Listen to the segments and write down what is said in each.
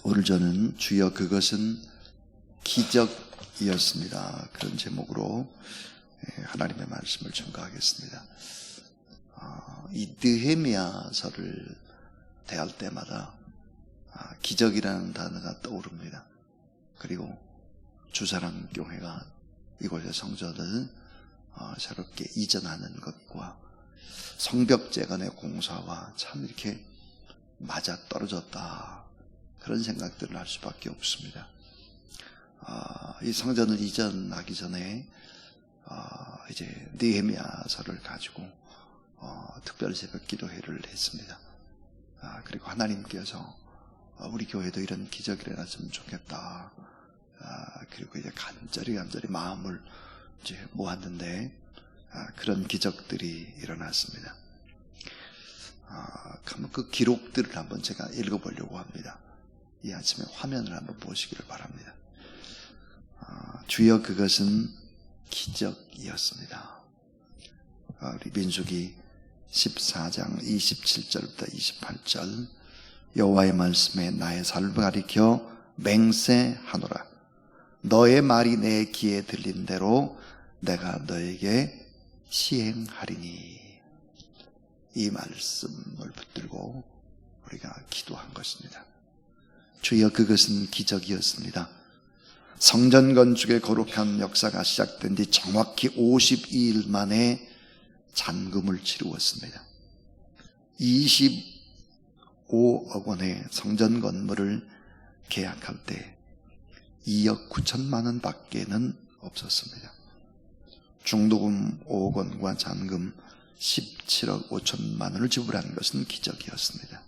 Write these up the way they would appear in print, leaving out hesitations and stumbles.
오늘 저는 주여 그것은 기적이었습니다, 그런 제목으로 하나님의 말씀을 증거하겠습니다. 이 느헤미야서를 대할 때마다 기적이라는 단어가 떠오릅니다. 그리고 주사랑교회가 이곳의 성전을 새롭게 이전하는 것과 성벽재건의 공사와 참 이렇게 맞아떨어졌다, 그런 생각들을 할 수밖에 없습니다. 이 성전을 이전하기 전에 이제 느헤미야서를 가지고 특별 새벽 기도회를 했습니다. 그리고 하나님께서 우리 교회도 이런 기적이 일어났으면 좋겠다. 그리고 이제 간절히 마음을 이제 모았는데 그런 기적들이 일어났습니다. 한번 그 기록들을 한번 제가 읽어보려고 합니다. 이 아침에 화면을 한번 보시기를 바랍니다. 주여 그것은 기적이었습니다. 우리 민수기 14장 27절부터 28절, 여호와의 말씀에 나의 살을 가리켜 맹세하노라. 너의 말이 내 귀에 들린 대로 내가 너에게 시행하리니. 이 말씀을 붙들고 우리가 기도한 것입니다. 주여 그것은 기적이었습니다. 성전 건축의 거룩한 역사가 시작된 뒤 정확히 52일 만에 잔금을 치루었습니다. 25억 원의 성전 건물을 계약할 때 2억 9천만 원 밖에는 없었습니다. 중도금 5억 원과 잔금 17억 5천만 원을 지불한 것은 기적이었습니다.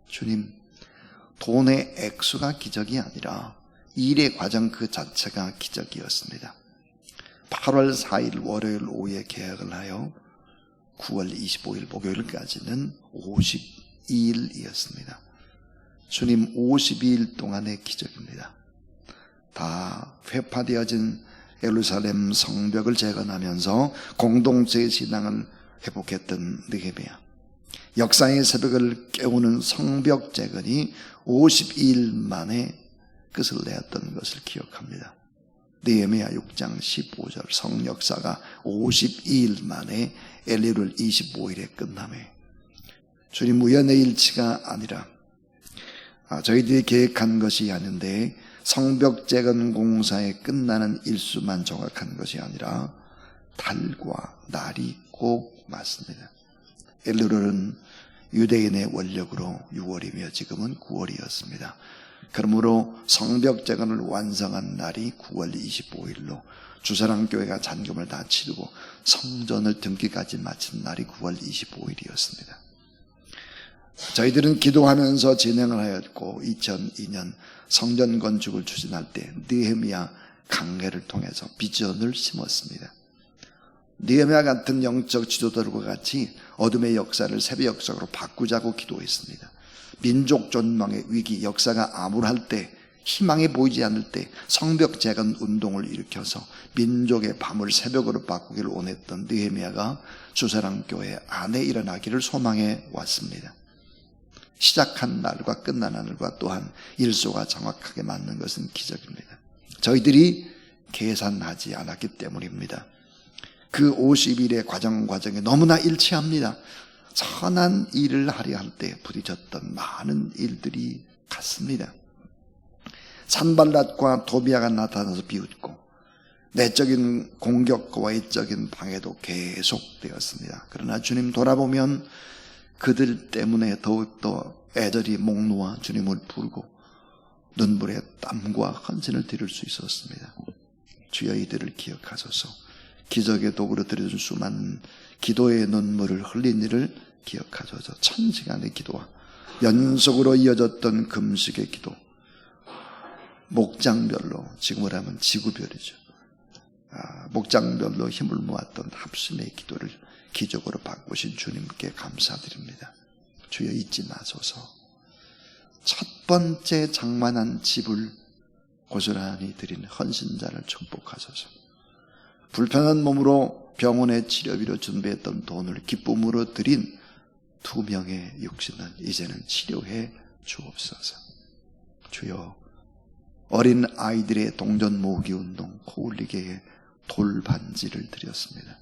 주님, 돈의 액수가 기적이 아니라 일의 과정 그 자체가 기적이었습니다. 8월 4일 월요일 오후에 계약을 하여 9월 25일 목요일까지는 52일이었습니다. 주님, 52일 동안의 기적입니다. 다 회파되어진 예루살렘 성벽을 재건하면서 공동체의 신앙을 회복했던 느헤미야, 역사의 새벽을 깨우는 성벽 재건이 52일 만에 끝을 내었던 것을 기억합니다. 느헤미야 6장 15절, 성역사가 52일 만에 엘리룰 25일에 끝나매 주님, 우연의 일치가 아니라 저희들이 계획한 것이 아닌데 성벽 재건 공사에 끝나는 일수만 정확한 것이 아니라 달과 날이 꼭 맞습니다. 엘루렐은 유대인의 원력으로 6월이며 지금은 9월이었습니다. 그러므로 성벽 재건을 완성한 날이 9월 25일로 주사랑교회가 잔금을 다 치르고 성전을 등기까지 마친 날이 9월 25일이었습니다. 저희들은 기도하면서 진행을 하였고 2002년 성전 건축을 추진할 때 느헤미야 강해를 통해서 비전을 심었습니다. 느헤미야 같은 영적 지도자들과 같이 어둠의 역사를 새벽 역사로 바꾸자고 기도했습니다. 민족 존망의 위기, 역사가 암울할 때, 희망이 보이지 않을 때 성벽 재건 운동을 일으켜서 민족의 밤을 새벽으로 바꾸기를 원했던 느헤미야가 주사랑교회 안에 일어나기를 소망해 왔습니다. 시작한 날과 끝나는 날과 또한 일소가 정확하게 맞는 것은 기적입니다. 저희들이 계산하지 않았기 때문입니다. 그 50일의 과정이 너무나 일치합니다. 선한 일을 하려 할 때 부딪혔던 많은 일들이 같습니다. 산발랏과 도비아가 나타나서 비웃고 내적인 공격과 외적인 방해도 계속되었습니다. 그러나 주님 돌아보면 그들 때문에 더욱더 애들이 목 놓아 주님을 부르고 눈물의 땀과 헌신을 드릴 수 있었습니다. 주여 이들을 기억하소서. 기적의 도구로 드려준 수많은 기도의 눈물을 흘린 일을 기억하소서. 1000시간의 기도와 연속으로 이어졌던 금식의 기도, 목장별로, 지금으로 하면 지구별이죠, 목장별로 힘을 모았던 합심의 기도를 기적으로 바꾸신 주님께 감사드립니다. 주여 잊지 마소서. 첫 번째 장만한 집을 고스란히 드린 헌신자를 축복하소서. 불편한 몸으로 병원의 치료비로 준비했던 돈을 기쁨으로 드린 2명의 육신은 이제는 치료해 주옵소서. 주여, 어린 아이들의 동전 모으기 운동 코울리게에 돌반지를 드렸습니다.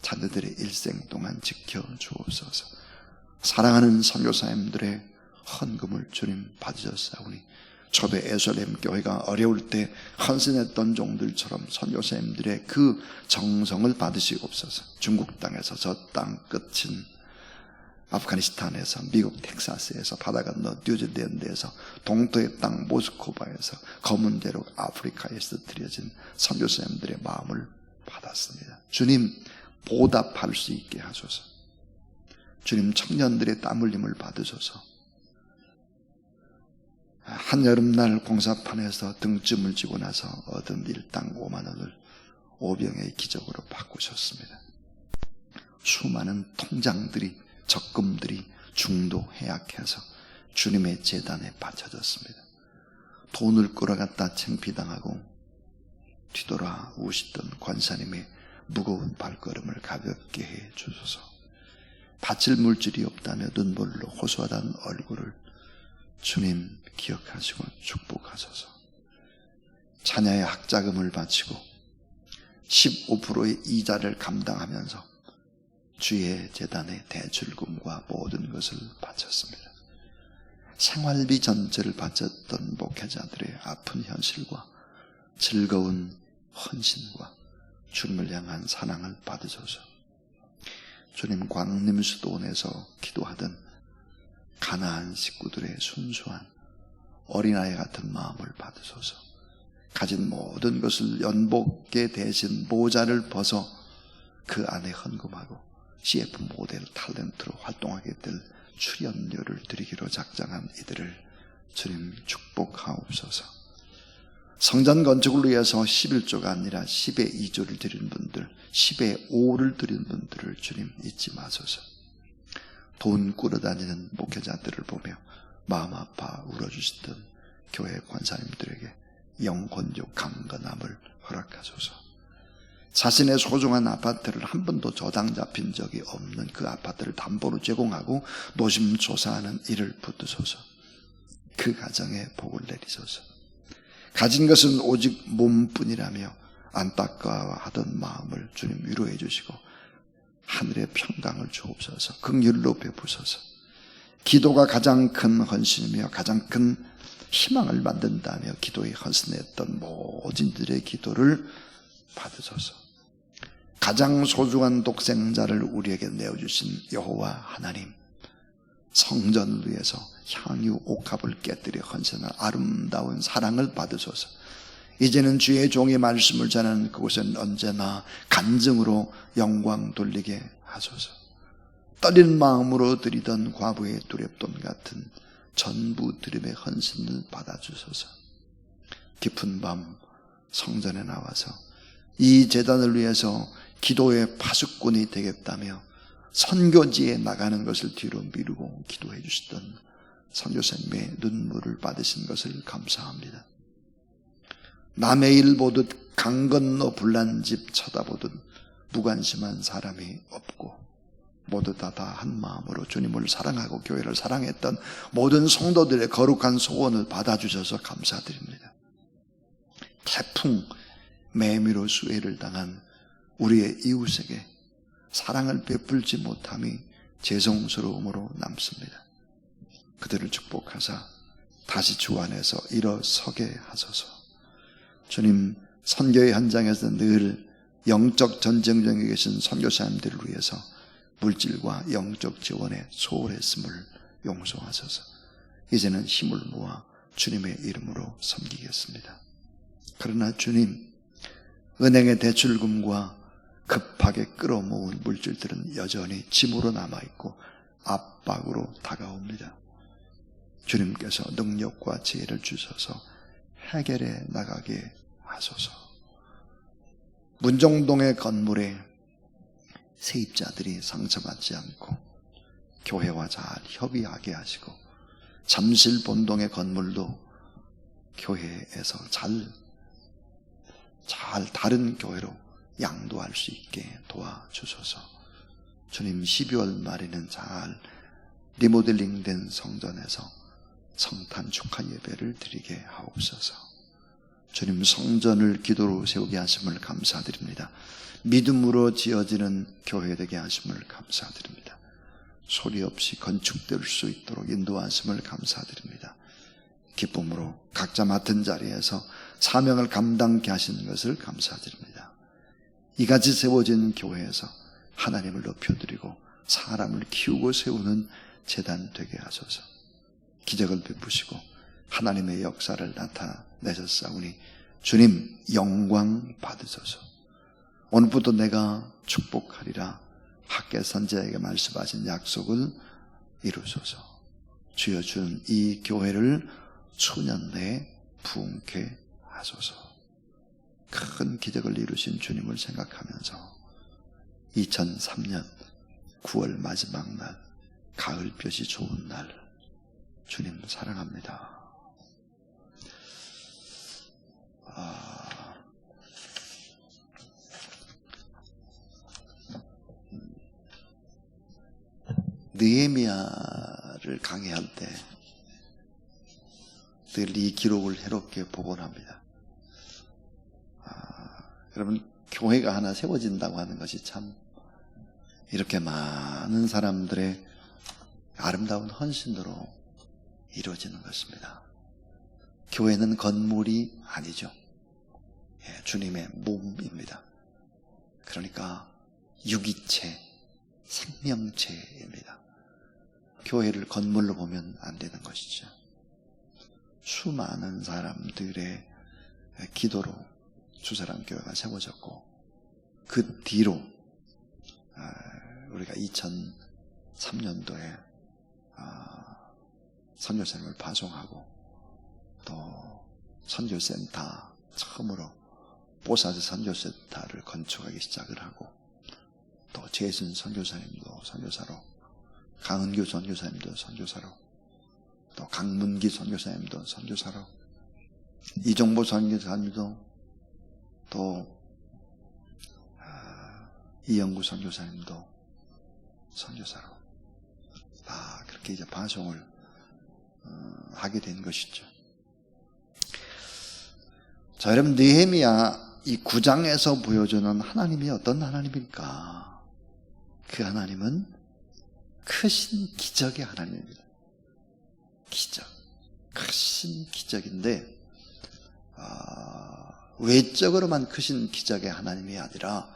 자녀들의 일생 동안 지켜 주옵소서. 사랑하는 선교사님들의 헌금을 주님 받으셨사오니 저도 에설렘 교회가 어려울 때 헌신했던 종들처럼 선교사님들의 그 정성을 받으시옵소서. 중국 땅에서 저 땅 끝인 아프가니스탄에서, 미국 텍사스에서, 바다 건너 뉴질랜드에서, 동토의 땅 모스코바에서, 검은 대륙 아프리카에서 드려진 선교사님들의 마음을 받았습니다. 주님, 보답할 수 있게 하소서. 주님, 청년들의 땀 흘림을 받으소서. 한여름날 공사판에서 등쯤을 지고 나서 얻은 일당 5만 원을 오병의 기적으로 바꾸셨습니다. 수많은 통장들이, 적금들이 중도 해약해서 주님의 재단에 바쳐졌습니다. 돈을 끌어갔다 창피당하고 뒤돌아 우시던 권사님의 무거운 발걸음을 가볍게 해 주소서. 바칠 물질이 없다며 눈물로 호소하던 얼굴을 주님 기억하시고 축복하소서. 자녀의 학자금을 바치고 15%의 이자를 감당하면서 주의 재단의 대출금과 모든 것을 바쳤습니다. 생활비 전체를 바쳤던 목회자들의 아픈 현실과 즐거운 헌신과 주님을 향한 사랑을 받으소서. 주님, 광림수도원에서 기도하던 가난한 식구들의 순수한 어린아이 같은 마음을 받으소서. 가진 모든 것을 연복계 대신 모자를 벗어 그 안에 헌금하고 CF 모델 탤런트로 활동하게 될 출연료를 드리기로 작정한 이들을 주님 축복하옵소서. 성전 건축을 위해서 11조가 아니라 10의 2조를 드린 분들, 10의 5를 드린 분들을 주님 잊지 마소서. 돈 꾸러다니는 목회자들을 보며 마음 아파 울어주시던 교회 권사님들에게 영혼적 강건함을 허락하소서. 자신의 소중한 아파트를 한 번도 저당 잡힌 적이 없는 그 아파트를 담보로 제공하고 노심초사하는 이를 붙드소서. 그 가정에 복을 내리소서. 가진 것은 오직 몸뿐이라며 안타까워하던 마음을 주님 위로해 주시고 하늘의 평강을 주옵소서. 긍휼로 베푸소서. 기도가 가장 큰 헌신이며 가장 큰 희망을 만든다며 기도에 헌신했던 모든 이들의 기도를 받으소서. 가장 소중한 독생자를 우리에게 내어주신 여호와 하나님, 성전을 위해서 향유 옥합을 깨뜨려 헌신한 아름다운 사랑을 받으소서. 이제는 주의 종의 말씀을 전하는 그곳은 언제나 간증으로 영광 돌리게 하소서. 떨리는 마음으로 드리던 과부의 두렵돈 같은 전부 드림의 헌신을 받아주소서. 깊은 밤 성전에 나와서 이 제단을 위해서 기도의 파수꾼이 되겠다며 선교지에 나가는 것을 뒤로 미루고 기도해 주시던 선교사님의 눈물을 받으신 것을 감사합니다. 남의 일 보듯 강 건너 불난 집 쳐다보듯 무관심한 사람이 없고 모두 다 한 마음으로 주님을 사랑하고 교회를 사랑했던 모든 성도들의 거룩한 소원을 받아주셔서 감사드립니다. 태풍 매미로 수해를 당한 우리의 이웃에게 사랑을 베풀지 못함이 죄송스러움으로 남습니다. 그들을 축복하사 다시 주 안에서 일어서게 하소서. 주님, 선교의 현장에서 늘 영적 전쟁 중에 계신 선교사님들을 위해서 물질과 영적 지원에 소홀했음을 용서하소서. 이제는 힘을 모아 주님의 이름으로 섬기겠습니다. 그러나 주님, 은행의 대출금과 급하게 끌어모은 물질들은 여전히 짐으로 남아있고 압박으로 다가옵니다. 주님께서 능력과 지혜를 주셔서 해결해 나가게 하소서. 문정동의 건물에 세입자들이 상처받지 않고 교회와 잘 협의하게 하시고 잠실 본동의 건물도 교회에서 잘 다른 교회로 양도할 수 있게 도와주소서. 주님, 12월 말에는 잘 리모델링된 성전에서 성탄 축하 예배를 드리게 하옵소서. 주님, 성전을 기도로 세우게 하심을 감사드립니다. 믿음으로 지어지는 교회 되게 하심을 감사드립니다. 소리 없이 건축될 수 있도록 인도하심을 감사드립니다. 기쁨으로 각자 맡은 자리에서 사명을 감당케 하시는 것을 감사드립니다. 이같이 세워진 교회에서 하나님을 높여드리고 사람을 키우고 세우는 제단 되게 하소서. 기적을 베푸시고 하나님의 역사를 나타내셨사오니 주님 영광 받으소서. 오늘부터 내가 축복하리라 학개 선지자에게 말씀하신 약속을 이루소서. 주여, 주는 이 교회를 수년 내에 부흥케 하소서. 큰 기적을 이루신 주님을 생각하면서 2003년 9월 마지막 날, 가을볕이 좋은 날, 주님 사랑합니다. 느헤미야를 강의할 때 늘 이 기록을 해롭게 복원합니다. 여러분, 교회가 하나 세워진다고 하는 것이 참 이렇게 많은 사람들의 아름다운 헌신으로 이루어지는 것입니다. 교회는 건물이 아니죠. 주님의 몸입니다. 그러니까 유기체, 생명체입니다. 교회를 건물로 보면 안 되는 것이죠. 수많은 사람들의 기도로 주사랑교회가 세워졌고, 그 뒤로 우리가 2003년도에 선교사님을 파송하고, 또 선교센터 처음으로 보사스 선교센터를 건축하기 시작을 하고, 또 재순 선교사님도 선교사로, 강은규 선교사님도 선교사로, 또 강문기 선교사님도 선교사로, 이종보 선교사님도, 또 이영구 선교사님도 선교사로 다 그렇게 이제 파송을 하게 된 것이죠. 자, 여러분, 느헤미야 이 9장에서 보여주는 하나님이 어떤 하나님일까? 그 하나님은 크신 기적의 하나님입니다. 기적, 크신 기적인데 외적으로만 크신 기적의 하나님이 아니라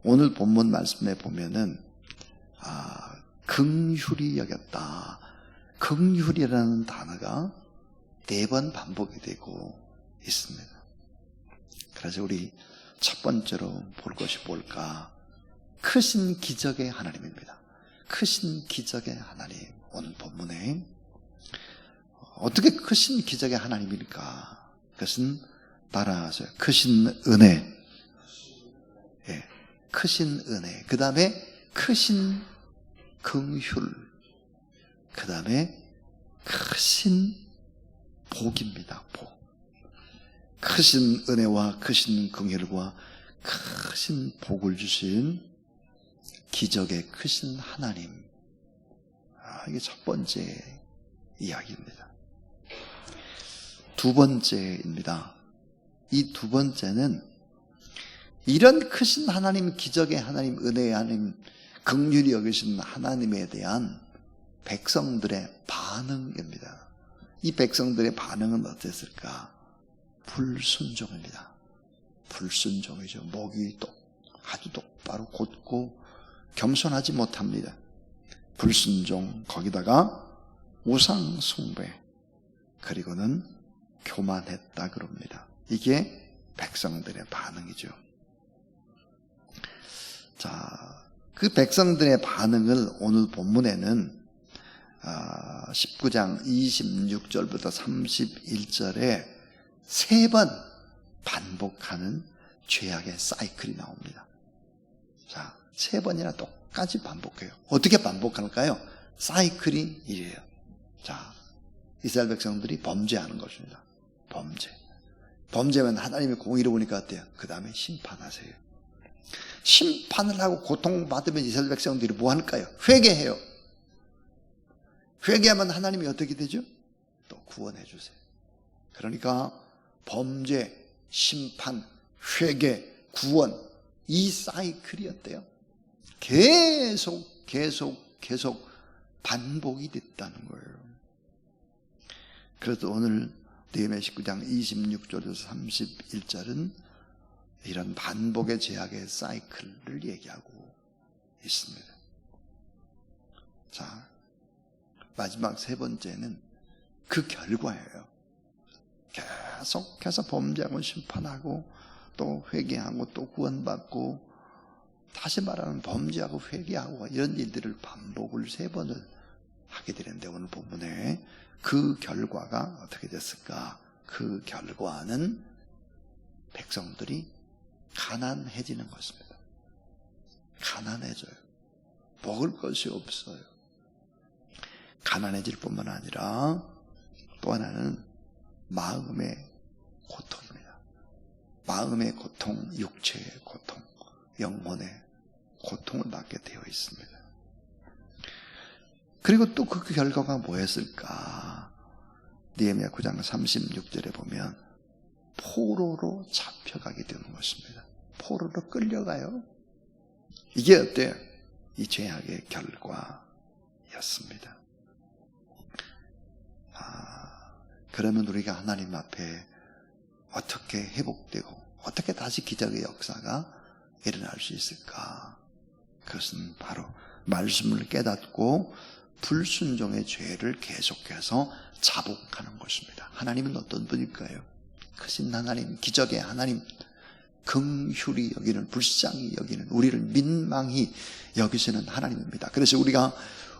오늘 본문 말씀에 보면은 긍휼히 여겼다. 긍휼이라는 단어가 4번 반복이 되고 있습니다. 그래서 우리 첫 번째로 볼 것이 뭘까? 크신 기적의 하나님입니다. 크신 기적의 하나님. 오늘 본문에 어떻게 크신 기적의 하나님일까? 그것은 따라하세요. 크신 은혜. 예, 크신 은혜. 그 다음에 크신 긍휼. 그 다음에 크신 복입니다. 복. 크신 은혜와 크신 긍휼과 크신 복을 주신 기적의 크신 하나님. 이게 첫 번째 이야기입니다. 두 번째입니다. 이 두 번째는 이런 크신 하나님, 기적의 하나님, 은혜의 하나님, 긍휼히 여기신 하나님에 대한 백성들의 반응입니다. 이 백성들의 반응은 어땠을까? 불순종입니다. 불순종이죠. 목이 아주 똑바로 곧고 겸손하지 못합니다. 불순종, 거기다가 우상 숭배, 그리고는 교만했다 그럽니다. 이게 백성들의 반응이죠. 자, 그 백성들의 반응을 오늘 본문에는 19장 26절부터 31절에 3번 반복하는 죄악의 사이클이 나옵니다. 자, 3번이나 똑같이 반복해요. 어떻게 반복할까요? 사이클이 이래요. 자, 이스라엘 백성들이 범죄하는 것입니다. 범죄면 하나님의 공의로우니까 어때요? 그 다음에 심판하세요. 심판을 하고 고통받으면 이스라엘 백성들이 뭐 할까요? 회개해요. 회개하면 하나님이 어떻게 되죠? 또 구원해 주세요. 그러니까 범죄, 심판, 회개, 구원, 이 사이클이었대요. 계속 반복이 됐다는 거예요. 그래서 오늘 느헤미야 19장 26절에서 31절은 이런 반복의 죄악의 사이클을 얘기하고 있습니다. 자, 마지막 세 번째는 그 결과예요. 계속해서 범죄하고 심판하고 또 회개하고 또 구원받고, 다시 말하면 범죄하고 회개하고 이런 일들을 반복을 3번을 하게 되는데, 오늘 본문에 그 결과가 어떻게 됐을까? 그 결과는 백성들이 가난해지는 것입니다. 가난해져요. 먹을 것이 없어요. 가난해질 뿐만 아니라 또 하나는 마음의 고통입니다. 마음의 고통, 육체의 고통, 영혼의 고통을 받게 되어 있습니다. 그리고 또 그 결과가 뭐였을까? 느헤미야 9장 36절에 보면 포로로 잡혀가게 되는 것입니다. 포로로 끌려가요. 이게 어때요? 이 죄악의 결과였습니다. 그러면 우리가 하나님 앞에 어떻게 회복되고 어떻게 다시 기적의 역사가 일어날 수 있을까? 그것은 바로 말씀을 깨닫고 불순종의 죄를 계속해서 자복하는 것입니다. 하나님은 어떤 분일까요? 크신 하나님, 기적의 하나님, 긍휼히 여기는, 불쌍히 여기는, 우리를 민망히 여기시는 하나님입니다. 그래서 우리가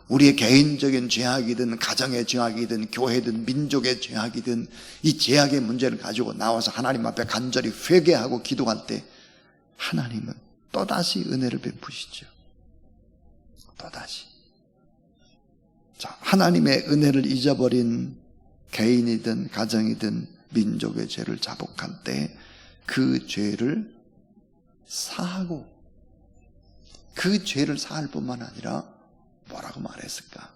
우리의 개인적인 죄악이든 가정의 죄악이든 교회든 민족의 죄악이든 이 죄악의 문제를 가지고 나와서 하나님 앞에 간절히 회개하고 기도할 때 하나님은 또다시 은혜를 베푸시죠. 또다시. 자, 하나님의 은혜를 잊어버린 개인이든 가정이든 민족의 죄를 자복할 때 그 죄를 사하고, 그 죄를 사할 뿐만 아니라 뭐라고 말했을까?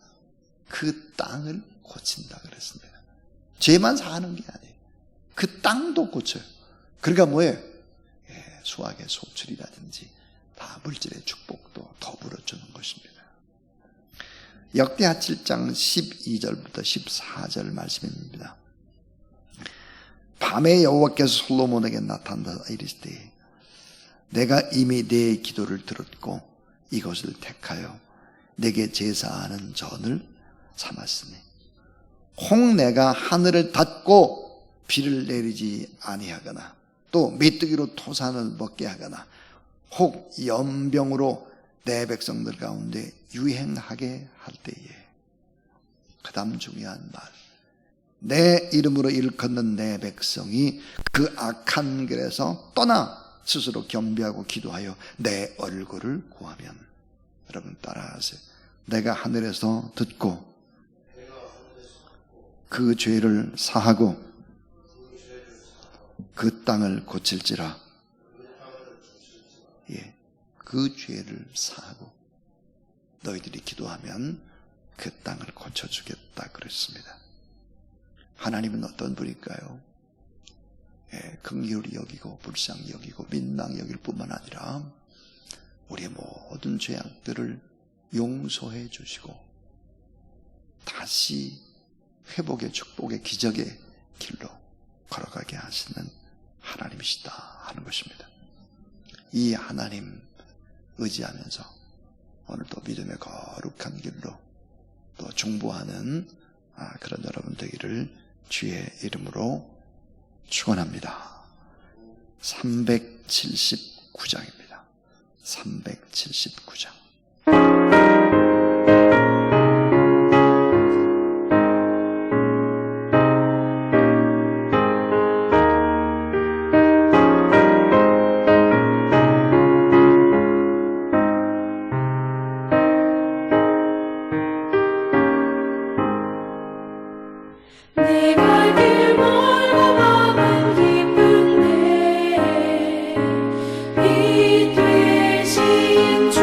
그 땅을 고친다 그랬습니다. 죄만 사하는 게 아니에요. 그 땅도 고쳐요. 그러니까 뭐예요? 수확의 소출이라든지 다 물질의 축복도 더불어 주는 것입니다. 역대하 7장 12절부터 14절 말씀입니다. 밤에 여호와께서 솔로몬에게 나타나사 이르시되 내가 이미 내 기도를 들었고 이것을 택하여 내게 제사하는 전을 삼았으니 혹 내가 하늘을 닫고 비를 내리지 아니하거나 또 메뚜기로 토산을 먹게 하거나 혹 연병으로 내 백성들 가운데 유행하게 할 때에, 그 다음 중요한 말, 내 이름으로 일컫는 내 백성이 그 악한 길에서 떠나 스스로 겸비하고 기도하여 내 얼굴을 구하면, 여러분 따라하세요. 내가 하늘에서 듣고 그 죄를 사하고 그 땅을 고칠지라. 예, 그 죄를 사하고 너희들이 기도하면 그 땅을 고쳐주겠다 그랬습니다. 하나님은 어떤 분일까요? 예, 긍휼히 여기고 불쌍히 여기고 민망히 여길 뿐만 아니라 우리의 모든 죄악들을 용서해 주시고 다시 회복의 축복의 기적의 길로 걸어가게 하시는 하나님이시다 하는 것입니다. 이 하나님 의지하면서 오늘도 믿음의 거룩한 길로 또 중보하는 그런 여러분 되기를 주의 이름으로 축원합니다. 379장입니다. 379장. 주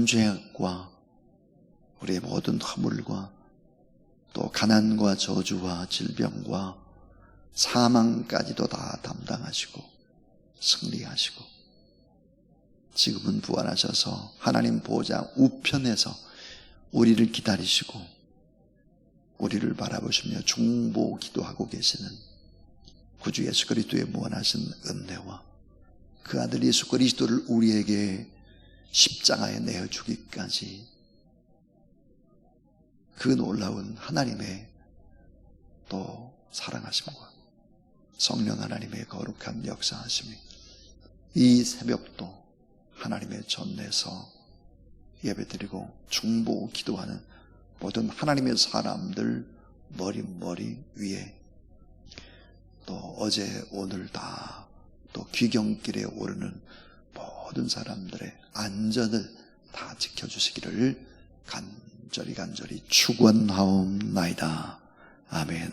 모든 죄악과 우리의 모든 허물과 또 가난과 저주와 질병과 사망까지도 다 담당하시고 승리하시고 지금은 부활하셔서 하나님 보좌 우편에서 우리를 기다리시고 우리를 바라보시며 중보 기도하고 계시는 구주 예수 그리스도의 무한하신 은혜와 그 아들 예수 그리스도를 우리에게 십자가에 내어주기까지 그 놀라운 하나님의 또 사랑하심과 성령 하나님의 거룩한 역사하심이 이 새벽도 하나님의 전내에서 예배드리고 중보 기도하는 모든 하나님의 사람들 머리 위에 또 어제 오늘 다 또 귀경길에 오르는 모든 사람들의 안전을 다 지켜주시기를 간절히 축원하옵나이다. 아멘.